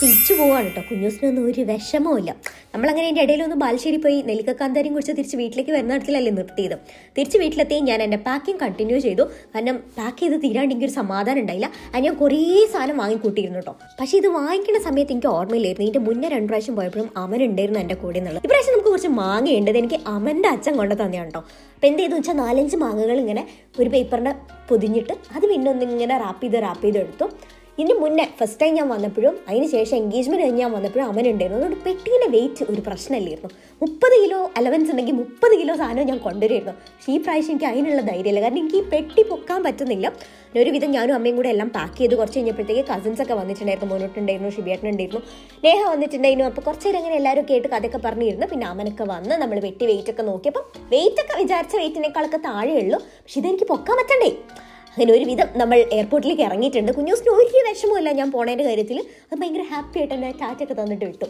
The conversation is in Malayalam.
തിരിച്ചു പോവാണ് കേട്ടോ. കുഞ്ഞൂസിനൊന്നും ഒരു വിഷമവും. നമ്മളങ്ങനെ എൻ്റെ ഇടയിലൊന്ന് ബാലുശ്ശേരി പോയി നെല്ലിക്കാന്താരിയും കുറിച്ച് തിരിച്ച് വീട്ടിലേക്ക് വരുന്ന ഇടത്തിലല്ലേ നിർത്തിയത്. തിരിച്ച് വീട്ടിലെത്തി ഞാൻ എൻ്റെ പാക്കിങ് കണ്ടിന്യൂ ചെയ്തു. കാരണം പാക്ക് ചെയ്ത് തീരാണ്ട് എനിക്കൊരു സമാധാനം ഉണ്ടായില്ല. അത് ഞാൻ കുറേ സാധനം വാങ്ങിക്കൂട്ടിയിരുന്നു കേട്ടോ. പക്ഷേ ഇത് വാങ്ങിക്കുന്ന സമയത്ത് എനിക്ക് ഓർമ്മയില്ലായിരുന്നു. ഇതിൻ്റെ മുന്നേ 2 പ്രാവശ്യം പോയപ്പോഴും അമൻ ഉണ്ടായിരുന്നു എൻ്റെ കൂടെ എന്നുള്ളത്. ഇപ്രാവശ്യം നമുക്ക് കുറച്ച് മാങ്ങയുണ്ട്. എനിക്ക് അമൻ്റെ അച്ഛൻ കൊണ്ട് തന്നെയാണ് കേട്ടോ. അപ്പോൾ എന്ത് ചെയ്തു വെച്ചാൽ 4-5 മാങ്ങകൾ ഇങ്ങനെ ഒരു പേപ്പറിനെ പൊതിഞ്ഞിട്ട് അത് പിന്നെ ഒന്നിങ്ങനെ റാപ്പ് ചെയ്ത് എടുത്തു. ഇതിന് മുന്നേ ഫസ്റ്റ് ടൈം ഞാൻ വന്നപ്പോഴും അതിന് ശേഷം എൻഗേജ്മെൻറ്റ് കഴിഞ്ഞ് ഞാൻ വന്നപ്പോഴും അമൻ ഉണ്ടായിരുന്നു. അതുകൊണ്ട് പെട്ടീൻ്റെ വെയിറ്റ് ഒരു പ്രശ്നമല്ലായിരുന്നു. 30 കിലോ അലവൻസ് ഉണ്ടെങ്കിൽ 30 കിലോ സാധനം ഞാൻ കൊണ്ടുവരുമായിരുന്നു. പക്ഷേ ഈ പ്രാവശ്യം എനിക്ക് അതിനുള്ള ധൈര്യമില്ല. കാരണം എനിക്ക് ഈ പെട്ടി പൊക്കാൻ പറ്റുന്നില്ല. ഒരുവിധം ഞാനും അമ്മയും കൂടെ എല്ലാം പാക്ക് ചെയ്ത് കുറച്ച് കഴിഞ്ഞപ്പോഴത്തേക്ക് കസിൻസൊക്കെ വന്നിട്ടുണ്ടായിരുന്നു. മോനോട്ടുണ്ടായിരുന്നു, ഷിബിയേട്ടനുണ്ടായിരുന്നു, നേഹ വന്നിട്ടുണ്ടായിരുന്നു. അപ്പോൾ കുറച്ച് നേരം അങ്ങനെ എല്ലാവരും കേട്ട് കഥയൊക്കെ പറഞ്ഞിരുന്നു. പിന്നെ അമനൊക്കെ വന്ന് നമ്മൾ വെട്ടി വെയിറ്റൊക്കെ നോക്കിയപ്പം വെയിറ്റൊക്കെ വിചാരിച്ച വെയിറ്റിനേക്കാളൊക്കെ താഴെയുള്ളൂ. പക്ഷെ ഇതെനിക്ക് പൊക്കാൻ പറ്റണ്ടേ. അങ്ങനെ ഒരുവിധം നമ്മൾ എയർപോർട്ടിലേക്ക് ഇറങ്ങിയിട്ടുണ്ട്. കുഞ്ഞൂസിന് ഒരു വിഷമമില്ല ഞാൻ പോണതിൻ്റെ കാര്യത്തിൽ. അത് ഭയങ്കര ഹാപ്പി ആയിട്ട് തന്നെ ടാറ്റൊക്കെ തന്നിട്ട് വിട്ടു.